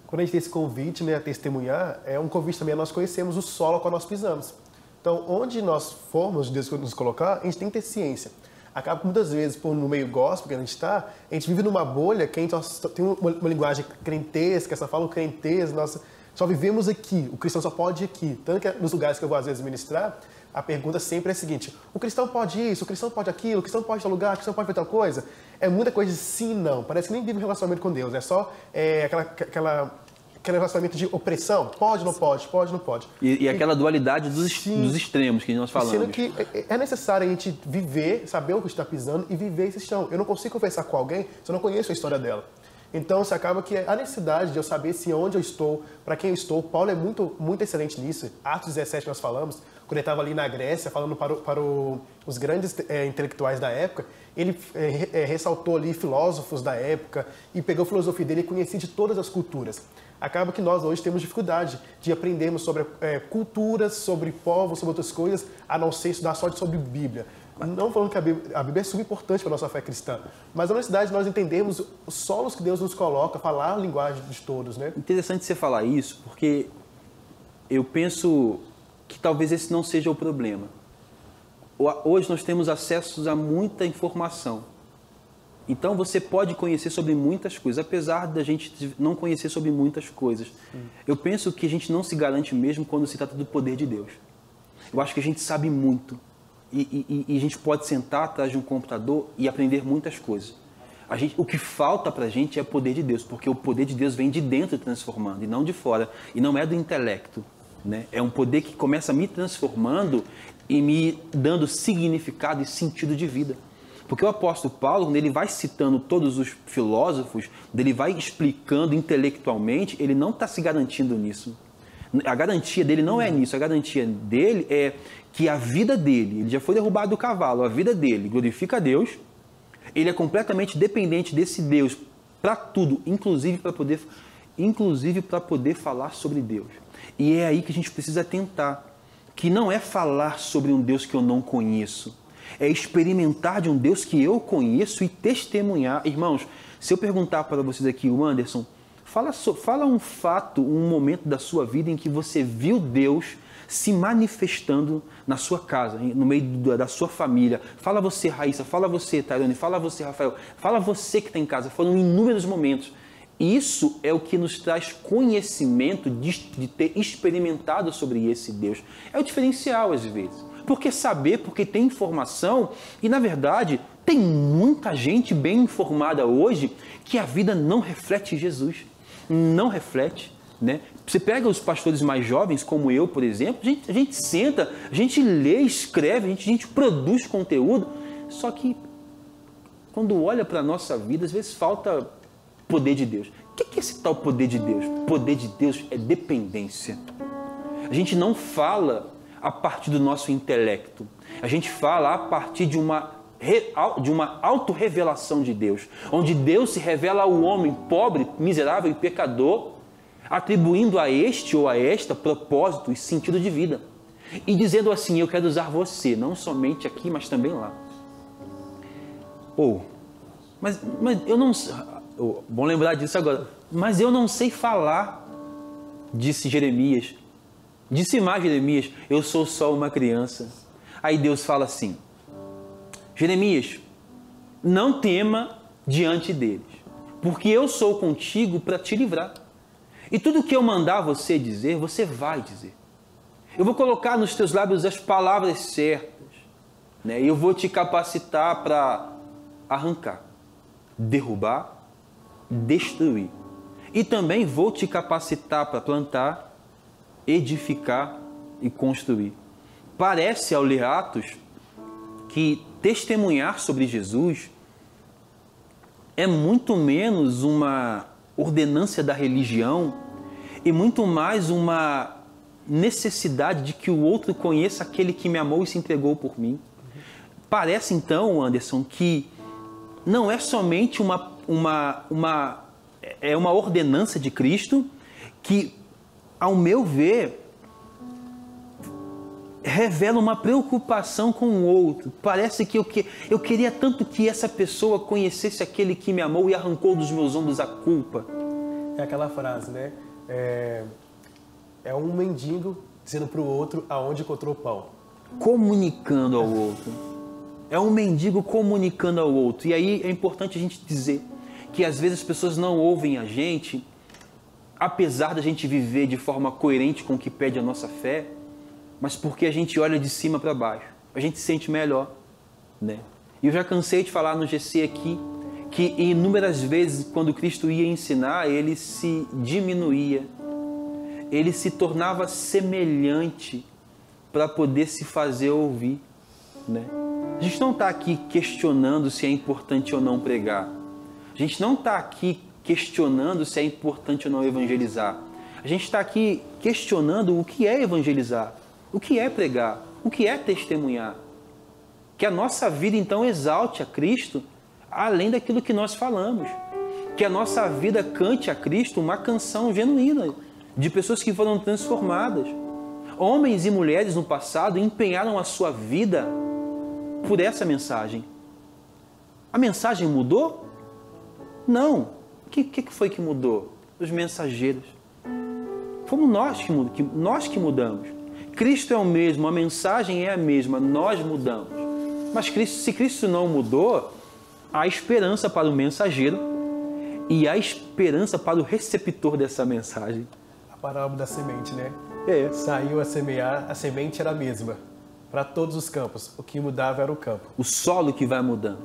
Quando a gente tem esse convite, né, a testemunhar, é um convite também a nós conhecermos o solo ao qual nós pisamos. Então, onde nós formos, Deus nos colocar, a gente tem que ter ciência. Acaba que muitas vezes, no meio gospel que a gente está, a gente vive numa bolha que a gente tem uma linguagem crentesca, essa fala crentez, nós só vivemos aqui, o cristão só pode ir aqui. Tanto que nos lugares que eu vou às vezes ministrar, a pergunta sempre é a seguinte, o cristão pode isso, o cristão pode aquilo, o cristão pode tal lugar, o cristão pode fazer tal coisa? É muita coisa de sim e não, parece que nem vive um relacionamento com Deus, é só aquele relacionamento de opressão, pode, não pode, pode, não pode. E aquela dualidade dos extremos que nós falamos. Sendo que é necessário a gente viver, saber o que está pisando e viver esse chão. Eu não consigo conversar com alguém se eu não conheço a história dela. Então, se acaba que a necessidade de eu saber se onde eu estou, para quem eu estou, Paulo é muito, muito excelente nisso. Atos 17 nós falamos, quando ele estava ali na Grécia, falando para os grandes intelectuais da época, ele ressaltou ali filósofos da época e pegou a filosofia dele e conhecia de todas as culturas. Acaba que nós hoje temos dificuldade de aprendermos sobre culturas, sobre povos, sobre outras coisas, a não ser estudar só sobre Bíblia. Não falando que a Bíblia é subimportante para a nossa fé cristã, mas a necessidade de nós entendermos os solos que Deus nos coloca, falar a linguagem de todos, né? Interessante você falar isso, porque eu penso que talvez esse não seja o problema. Hoje nós temos acesso a muita informação. Então você pode conhecer sobre muitas coisas, apesar da gente não conhecer sobre muitas coisas. Eu penso que a gente não se garante mesmo quando se trata do poder de Deus. Eu acho que a gente sabe muito. E a gente pode sentar atrás de um computador e aprender muitas coisas. O que falta para a gente é o poder de Deus, porque o poder de Deus vem de dentro transformando, e não de fora. E não é do intelecto, né? É um poder que começa me transformando e me dando significado e sentido de vida. Porque o apóstolo Paulo, quando ele vai citando todos os filósofos, ele vai explicando intelectualmente, ele não está se garantindo nisso. A garantia dele não é nisso, a garantia dele é que a vida dele, ele já foi derrubado do cavalo, a vida dele glorifica a Deus, ele é completamente dependente desse Deus para tudo, inclusive para poder falar sobre Deus. E é aí que a gente precisa atentar, que não é falar sobre um Deus que eu não conheço, é experimentar de um Deus que eu conheço e testemunhar. Irmãos, se eu perguntar para vocês aqui, o Anderson, fala um fato, um momento da sua vida em que você viu Deus se manifestando na sua casa, no meio da sua família. Fala você, Raíssa, fala você, Tairone, fala você, Rafael, fala você que está em casa. Foram inúmeros momentos. Isso é o que nos traz conhecimento de ter experimentado sobre esse Deus. É o diferencial às vezes. Porque saber, porque tem informação e, na verdade, tem muita gente bem informada hoje que a vida não reflete Jesus. Não reflete, né? Você pega os pastores mais jovens, como eu, por exemplo, a gente senta, a gente lê, escreve, a gente produz conteúdo, só que quando olha para a nossa vida, às vezes falta poder de Deus. O que é esse tal poder de Deus? Poder de Deus é dependência. A gente não fala a partir do nosso intelecto. A gente fala a partir de uma autorrevelação de Deus, onde Deus se revela ao homem pobre, miserável e pecador, atribuindo a este ou a esta propósito e sentido de vida. E dizendo assim, eu quero usar você, não somente aqui, mas também lá. Mas eu não... Bom lembrar disso agora. Mas eu não sei falar, disse Jeremias. Disse mais Jeremias, eu sou só uma criança. Aí Deus fala assim, Jeremias, não tema diante deles, porque eu sou contigo para te livrar. E tudo que eu mandar você dizer, você vai dizer. Eu vou colocar nos teus lábios as palavras certas, né? E eu vou te capacitar para arrancar, derrubar, destruir. E também vou te capacitar para plantar, edificar e construir. Parece, ao ler Atos, que testemunhar sobre Jesus é muito menos uma ordenância da religião e muito mais uma necessidade de que o outro conheça aquele que me amou e se entregou por mim. Parece então, Anderson, que não é somente uma ordenança de Cristo que, ao meu ver, revela uma preocupação com o outro. Parece que eu queria tanto que essa pessoa conhecesse aquele que me amou e arrancou dos meus ombros a culpa. É aquela frase, né? É um mendigo dizendo para o outro aonde encontrou pão. Comunicando ao outro. É um mendigo comunicando ao outro. E aí é importante a gente dizer que às vezes as pessoas não ouvem a gente, apesar da gente viver de forma coerente com o que pede a nossa fé, mas porque a gente olha de cima para baixo. A gente se sente melhor, né? E eu já cansei de falar no GC aqui que inúmeras vezes, quando Cristo ia ensinar, ele se diminuía. Ele se tornava semelhante para poder se fazer ouvir, né? A gente não está aqui questionando se é importante ou não pregar. A gente não está aqui questionando se é importante ou não evangelizar. A gente está aqui questionando o que é evangelizar, o que é pregar, o que é testemunhar. Que a nossa vida, então, exalte a Cristo além daquilo que nós falamos. Que a nossa vida cante a Cristo uma canção genuína de pessoas que foram transformadas. Homens e mulheres no passado empenharam a sua vida por essa mensagem. A mensagem mudou? Não. O que foi que mudou? Os mensageiros. Fomos nós que mudamos. Cristo é o mesmo, a mensagem é a mesma, nós mudamos. Mas se Cristo não mudou, há esperança para o mensageiro e há esperança para o receptor dessa mensagem. A parábola da semente, né? Saiu a semear, a semente era a mesma para todos os campos. O que mudava era o campo. O solo que vai mudando,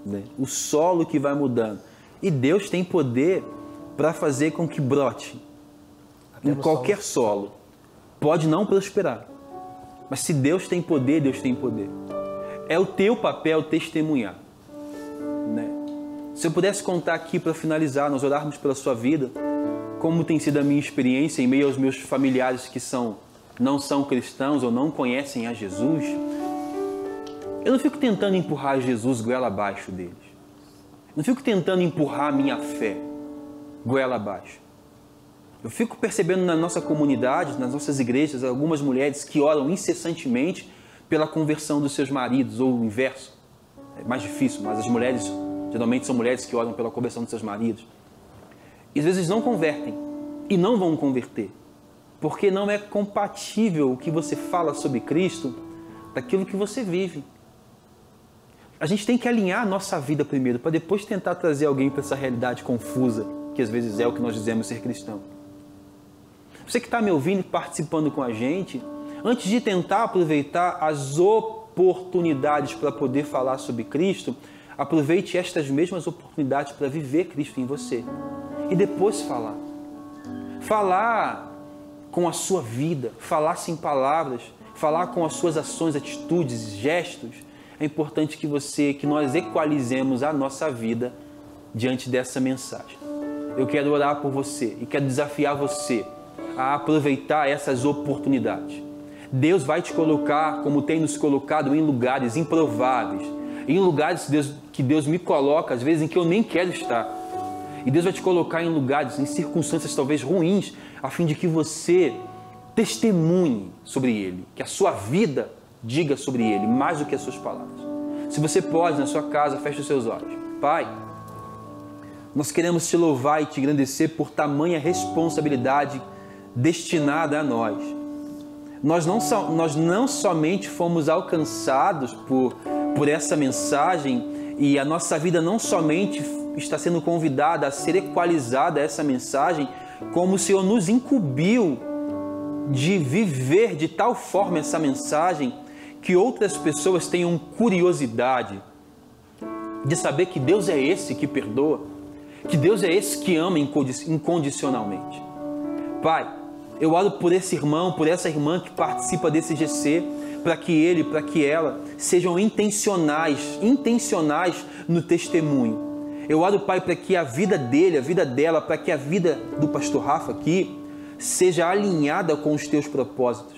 né? O solo que vai mudando. E Deus tem poder para fazer com que brote em qualquer solo. Pode não prosperar, mas se Deus tem poder, Deus tem poder. É o teu papel testemunhar, né? Se eu pudesse contar aqui para finalizar, nós orarmos pela sua vida, como tem sido a minha experiência em meio aos meus familiares que não são cristãos ou não conhecem a Jesus, eu não fico tentando empurrar Jesus goela abaixo deles. Não fico tentando empurrar a minha fé goela abaixo. Eu fico percebendo na nossa comunidade, nas nossas igrejas, algumas mulheres que oram incessantemente pela conversão dos seus maridos, ou o inverso. É mais difícil, mas as mulheres, geralmente são mulheres que oram pela conversão dos seus maridos. E às vezes não convertem e não vão converter, porque não é compatível o que você fala sobre Cristo daquilo que você vive. A gente tem que alinhar a nossa vida primeiro, para depois tentar trazer alguém para essa realidade confusa, que às vezes é o que nós dizemos ser cristão. Você que está me ouvindo e participando com a gente, antes de tentar aproveitar as oportunidades para poder falar sobre Cristo, aproveite estas mesmas oportunidades para viver Cristo em você. E depois falar. Falar com a sua vida, falar sem palavras, falar com as suas ações, atitudes, gestos. É importante que nós equalizemos a nossa vida diante dessa mensagem. Eu quero orar por você e quero desafiar você a aproveitar essas oportunidades. Deus vai te colocar, como tem nos colocado, em lugares improváveis, em lugares que Deus me coloca, às vezes, em que eu nem quero estar. E Deus vai te colocar em lugares, em circunstâncias talvez ruins, a fim de que você testemunhe sobre Ele, que a sua vida diga sobre Ele, mais do que as suas palavras. Se você pode, na sua casa, feche os seus olhos. Pai, nós queremos te louvar e te engrandecer por tamanha responsabilidade destinada a nós. Nós não somente fomos alcançados por essa mensagem e a nossa vida não somente está sendo convidada a ser equalizada a essa mensagem, como o Senhor nos incumbiu de viver de tal forma essa mensagem que outras pessoas tenham curiosidade de saber que Deus é esse que perdoa, que Deus é esse que ama incondicionalmente. Pai, eu oro por esse irmão, por essa irmã que participa desse GC, para que ele, para que ela sejam intencionais no testemunho. Eu oro, Pai, para que a vida dele, a vida dela, para que a vida do pastor Rafa aqui seja alinhada com os teus propósitos.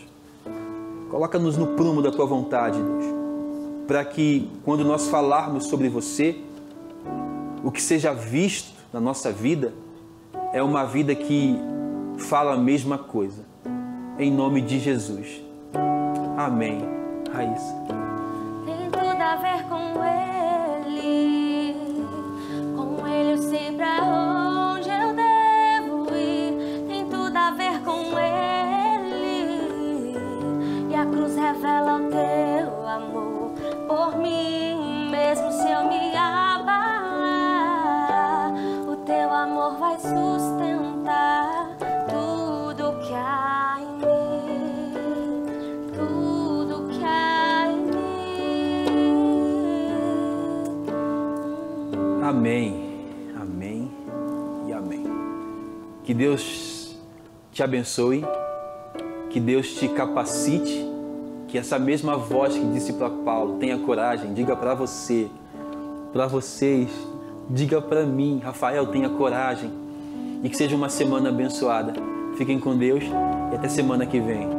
Coloca-nos no prumo da tua vontade, Deus, para que quando nós falarmos sobre você, o que seja visto na nossa vida é uma vida que fala a mesma coisa. Em nome de Jesus. Amém. Raíssa. Tem tudo a ver com Ele. Com Ele eu sei pra onde eu devo ir. Tem tudo a ver com Ele. E a cruz revela o teu amor por mim. Mesmo se eu me abalar, o teu amor vai sustentar tudo que há em mim, tudo que há em mim. Amém, amém e amém. Que Deus te abençoe, que Deus te capacite, que essa mesma voz que disse para Paulo, tenha coragem, diga para você, para vocês, diga para mim, Rafael, tenha coragem. E que seja uma semana abençoada. Fiquem com Deus e até semana que vem.